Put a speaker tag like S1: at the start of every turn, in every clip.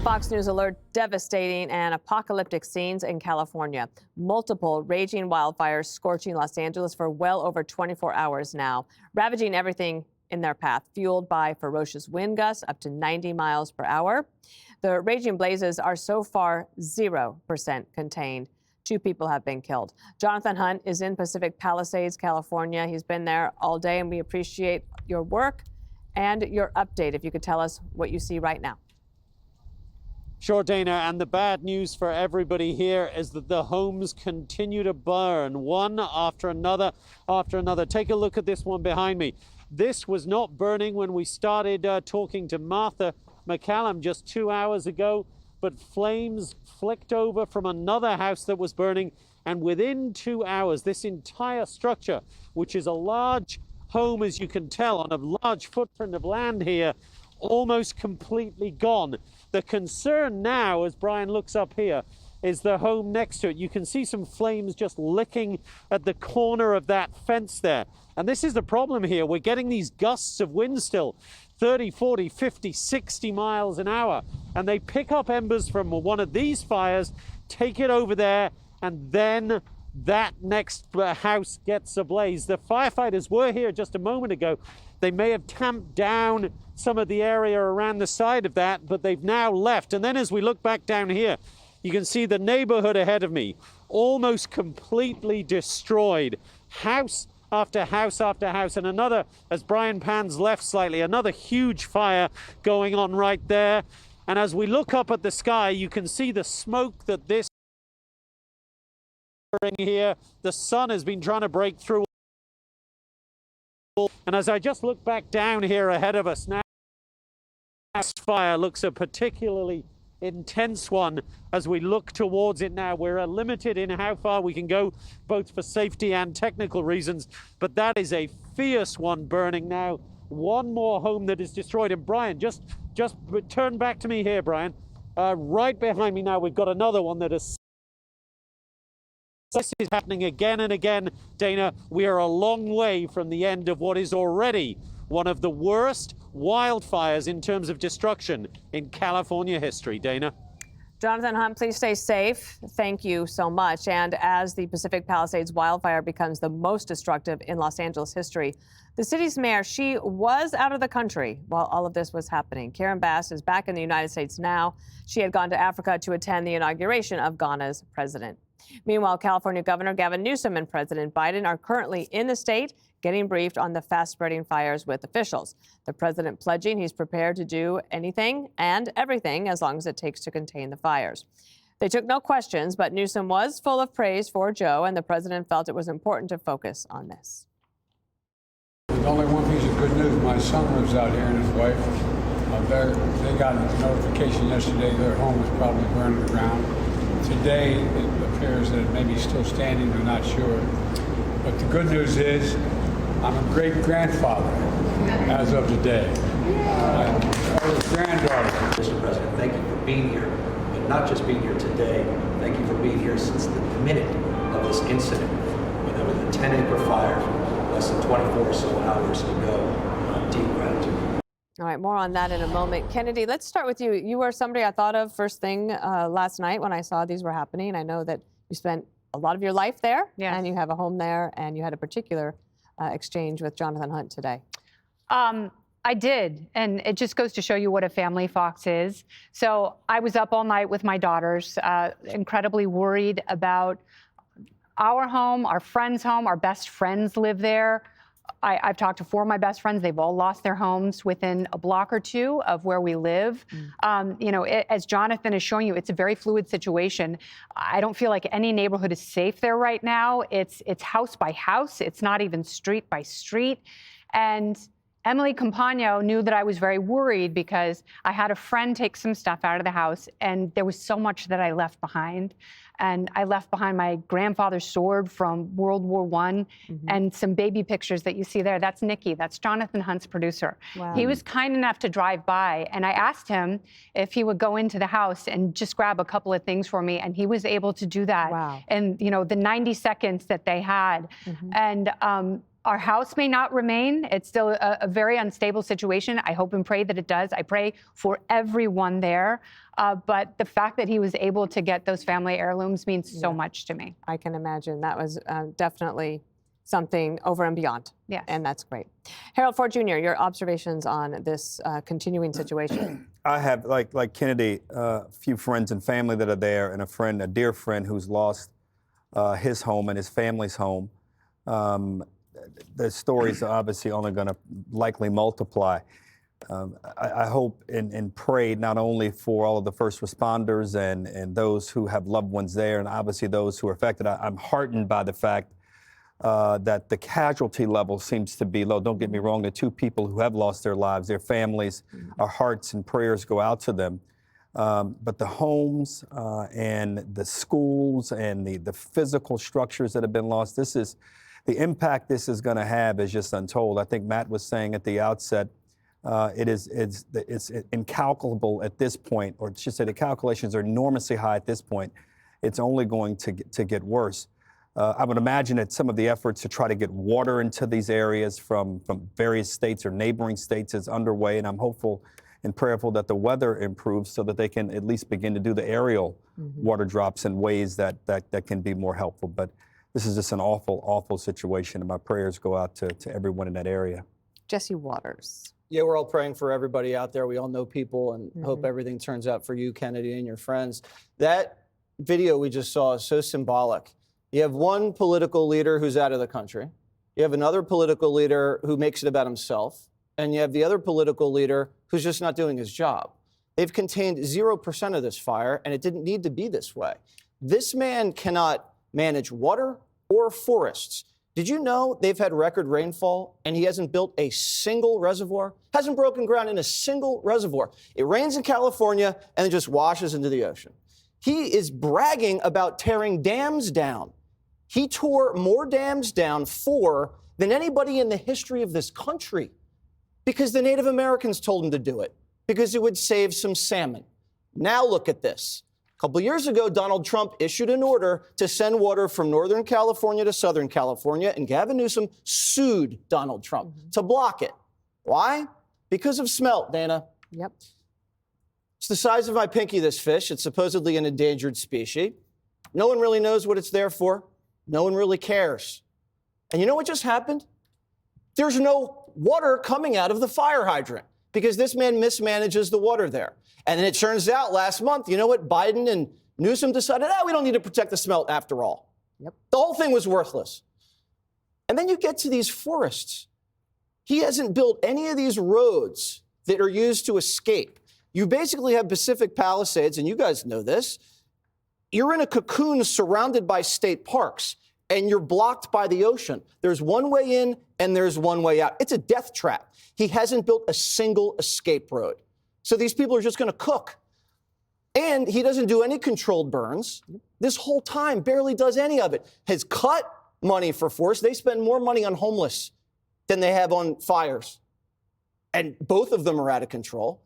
S1: Fox News alert, devastating and apocalyptic scenes in California. Multiple raging wildfires scorching Los Angeles for well over 24 hours now, ravaging everything in their path, fueled by ferocious wind gusts up to 90 miles per hour. The raging blazes are so far 0% contained. 2 people have been killed. Jonathan Hunt is in Pacific Palisades, California. He's been there all day, and we appreciate your work and your update. If you could tell us what you see right now.
S2: Sure, Dana, and the bad news for everybody here is that the homes continue to burn, one after another after another. Take a look at this one behind me. This was not burning when we started talking to Martha McCallum just 2 hours ago, but flames flicked over from another house that was burning, and within 2 hours, this entire structure, which is a large home, as you can tell, on a large footprint of land here, almost completely gone. The concern now, as Brian looks up here, is the home next to it. You can see some flames just licking at the corner of that fence there. And this is the problem here. We're getting these gusts of wind still, 30, 40, 50, 60 miles an hour. And they pick up embers from one of these fires, take it over there, and then that next house gets ablaze. The firefighters were here just a moment ago. They may have tamped down some of the area around the side of that, but they've now left. And then as we look back down here, you can see the neighborhood ahead of me, almost completely destroyed. House after house after house. And another, as Brian pans left slightly, another huge fire going on right there. And as we look up at the sky, you can see the smoke that this here. The sun has been trying to break through. And as I just look back down here ahead of us now, this fire looks a particularly intense one as we look towards it now. We're limited in how far we can go, both for safety and technical reasons, but that is a fierce one burning now. One more home that is destroyed. And Brian, just turn back to me here, Brian. Right behind me now, we've got another one that is. This is happening again and again, Dana. We are a long way from the end of what is already one of the worst wildfires in terms of destruction in California history. Dana.
S1: Jonathan Hunt, please stay safe. Thank you so much. And as the Pacific Palisades wildfire becomes the most destructive in Los Angeles history, the city's mayor, she was out of the country while all of this was happening. Karen Bass is back in the United States now. She had gone to Africa to attend the inauguration of Ghana's president. Meanwhile, California Governor Gavin Newsom and President Biden are currently in the state getting briefed on the fast-spreading fires with officials. The president pledging he's prepared to do anything and everything as long as it takes to contain the fires. They took no questions, but Newsom was full of praise for Joe, and the president felt it was important to focus on this.
S3: There's only one piece of good news. My son lives out here and his wife. They got a notification yesterday their home was probably burned to the ground. Today, it appears that it may be still standing, they're not sure. But the good news is, I'm a great-grandfather as of today. And his granddaughter.
S4: Mr. President, thank you for being here, but not just being here today. Thank you for being here since the minute of this incident, when there was a 10-acre fire less than 24 or so hours ago. Deep gratitude.
S1: All right, more on that in a moment. Kennedy, let's start with you. You were somebody I thought of first thing last night when I saw these were happening. I know that you spent a lot of your life there, yes, and you have a home there, and you had a particular exchange with Jonathan Hunt today.
S5: I did, and it just goes to show you what a family Fox is. So I was up all night with my daughters, incredibly worried about our home, our friend's home. Our best friends live there. I've talked to 4 of my best friends. They've all lost their homes within a block or 2 of where we live. As Jonathan is showing you, it's a very fluid situation. I don't feel like any neighborhood is safe there right now. It's house by house. It's not even street by street. And Emily Campagno knew that I was very worried because I had a friend take some stuff out of the house, and there was so much that I left behind. And I left behind my grandfather's sword from World War I, and some baby pictures that you see there. That's Nikki. That's Jonathan Hunt's producer. Wow. He was kind enough to drive by, and I asked him if he would go into the house and just grab a couple of things for me, and he was able to do that. Wow. And, the 90 seconds that they had. And Our house may not remain. It's still a very unstable situation. I hope and pray that it does. I pray for everyone there. But the fact that he was able to get those family heirlooms means so much to me.
S1: I can imagine. That was definitely something over and beyond.
S5: Yes.
S1: And that's great. Harold Ford Jr., your observations on this continuing situation.
S6: I have, like Kennedy, a few friends and family that are there, and a dear friend who's lost his home and his family's home. The stories are obviously only going to likely multiply. I hope and pray not only for all of the first responders and those who have loved ones there, and obviously those who are affected. I'm heartened by the fact that the casualty level seems to be low. Don't get me wrong, the two people who have lost their lives, their families, our hearts and prayers go out to them. But the homes and the schools and the physical structures that have been lost, the impact this is going to have is just untold. I think Matt was saying at the outset, it's incalculable at this point, or should say the calculations are enormously high at this point. It's only going to get worse. I would imagine that some of the efforts to try to get water into these areas from various states or neighboring states is underway, and I'm hopeful and prayerful that the weather improves so that they can at least begin to do the aerial water drops in ways that can be more helpful. But this is just an awful, awful situation, and my prayers go out to everyone in that area.
S1: Jesse Waters.
S7: Yeah, we're all praying for everybody out there. We all know people and hope everything turns out for you, Kennedy, and your friends. That video we just saw is so symbolic. You have one political leader who's out of the country. You have another political leader who makes it about himself. And you have the other political leader who's just not doing his job. They've contained 0% of this fire, and it didn't need to be this way. This man cannot manage water or forests. Did you know they've had record rainfall, and he hasn't built a single reservoir? Hasn't broken ground in a single reservoir. It rains in California, and it just washes into the ocean. He is bragging about tearing dams down. He tore more dams down than anybody in the history of this country, because the Native Americans told him to do it, because it would save some salmon. Now look at this. A couple years ago, Donald Trump issued an order to send water from Northern California to Southern California, and Gavin Newsom sued Donald Trump to block it. Why? Because of smelt, Dana.
S1: Yep.
S7: It's the size of my pinky, this fish. It's supposedly an endangered species. No one really knows what it's there for. No one really cares. And you know what just happened? There's no water coming out of the fire hydrant because this man mismanages the water there. And then it turns out last month, you know what? Biden and Newsom decided, we don't need to protect the smelt after all.
S1: Yep.
S7: The whole thing was worthless. And then you get to these forests. He hasn't built any of these roads that are used to escape. You basically have Pacific Palisades, and you guys know this. You're in a cocoon surrounded by state parks, and you're blocked by the ocean. There's one way in, and there's one way out. It's a death trap. He hasn't built a single escape road. So these people are just going to cook. And he doesn't do any controlled burns. This whole time, barely does any of it. Has cut money for forest. They spend more money on homeless than they have on fires. And both of them are out of control.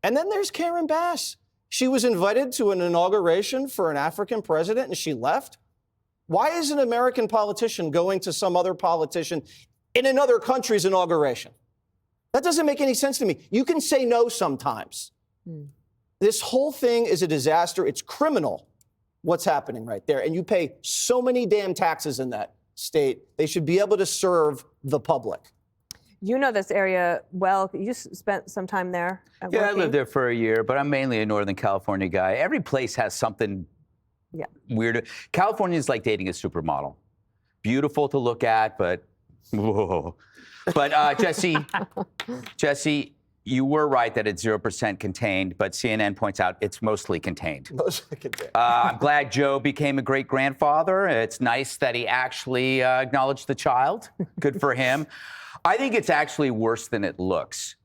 S7: And then there's Karen Bass. She was invited to an inauguration for an African president, and she left. Why is an American politician going to some other politician in another country's inauguration? That doesn't make any sense to me. You can say no sometimes. This whole thing is a disaster. It's criminal what's happening right there. And you pay so many damn taxes in that state. They should be able to serve the public.
S1: You know this area well. You spent some time there.
S8: Yeah, I lived there for a year, but I'm mainly a Northern California guy. Every place has something weird. California is like dating a supermodel. Beautiful to look at, but whoa. But Jesse, you were right that it's 0% contained, but CNN points out it's mostly contained.
S7: Mostly contained.
S8: I'm glad Joe became a great grandfather. It's nice that he actually acknowledged the child. Good for him. I think it's actually worse than it looks.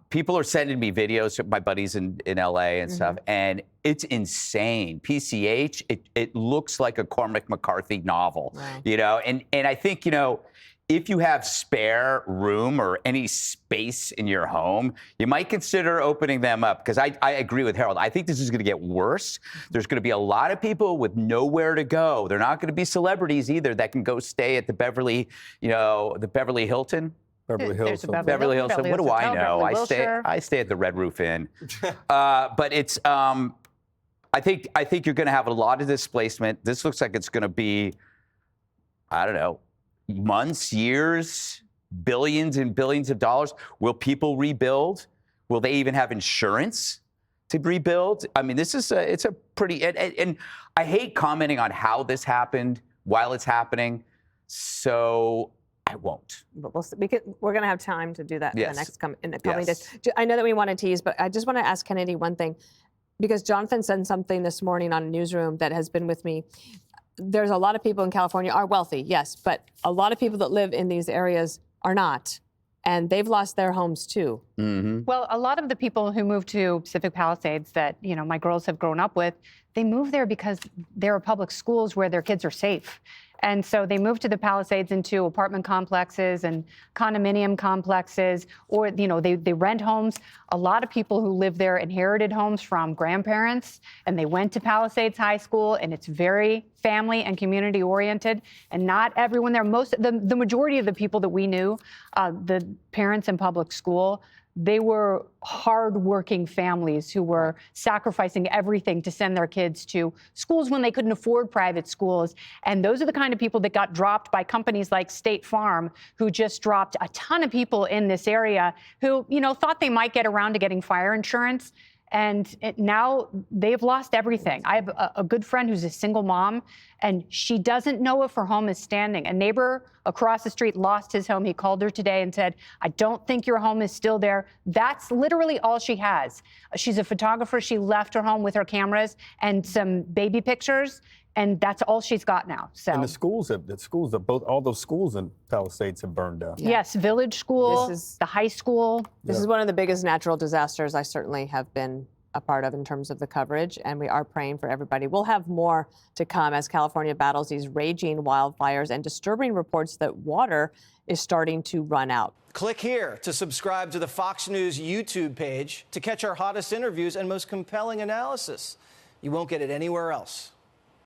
S8: People are sending me videos of my buddies in LA and stuff, and it's insane. PCH, it looks like a Cormac McCarthy novel, you know? And I think, you know, if you have spare room or any space in your home, you might consider opening them up, because I agree with Harold. I think this is going to get worse. There's going to be a lot of people with nowhere to go. They're not going to be celebrities either that can go stay at the Beverly, the Beverly Hilton.
S6: Beverly
S5: There's
S6: Hills.
S5: a
S8: Beverly Hills. What do I know? I stay at the Red Roof Inn. But it's I think you're going to have a lot of displacement. This looks like it's going to be, I don't know, months, years, billions and billions of dollars. Will people rebuild? Will they even have insurance to rebuild? I mean, it's a pretty, and I hate commenting on how this happened while it's happening, so I won't.
S1: But we're going to have time to do that
S8: Yes.
S1: in the coming
S8: Yes.
S1: days. I know that we want to tease, but I just want to ask Kennedy one thing, because Jonathan said something this morning on a newsroom that has been with me. There's a lot of people in California are wealthy, yes, but a lot of people that live in these areas are not, and they've lost their homes too.
S8: Mm-hmm.
S5: Well, a lot of the people who moved to Pacific Palisades that, my girls have grown up with, they moved there because there are public schools where their kids are safe. And so they moved to the Palisades into apartment complexes and condominium complexes, or, they rent homes. A lot of people who live there inherited homes from grandparents, and they went to Palisades High School, and it's very family and community oriented. And not everyone there, the majority of the people that we knew, the parents in public school, they were hardworking families who were sacrificing everything to send their kids to schools when they couldn't afford private schools. And those are the kind of people that got dropped by companies like State Farm, who just dropped a ton of people in this area who, thought they might get around to getting fire insurance. And now they've lost everything. I have a good friend who's a single mom, and she doesn't know if her home is standing. A neighbor across the street lost his home. He called her today and said, "I don't think your home is still there." That's literally all she has. She's a photographer. She left her home with her cameras and some baby pictures, and that's all she's got now. So.
S6: And all those schools in Palisades have burned down.
S1: Yeah.
S5: Yes, Village School, the high school.
S1: This is one of the biggest natural disasters I certainly have been a part of in terms of the coverage, and we are praying for everybody. We'll have more to come as California battles these raging wildfires and disturbing reports that water is starting to run out.
S7: Click here to subscribe to the Fox News YouTube page to catch our hottest interviews and most compelling analysis. You won't get it anywhere else.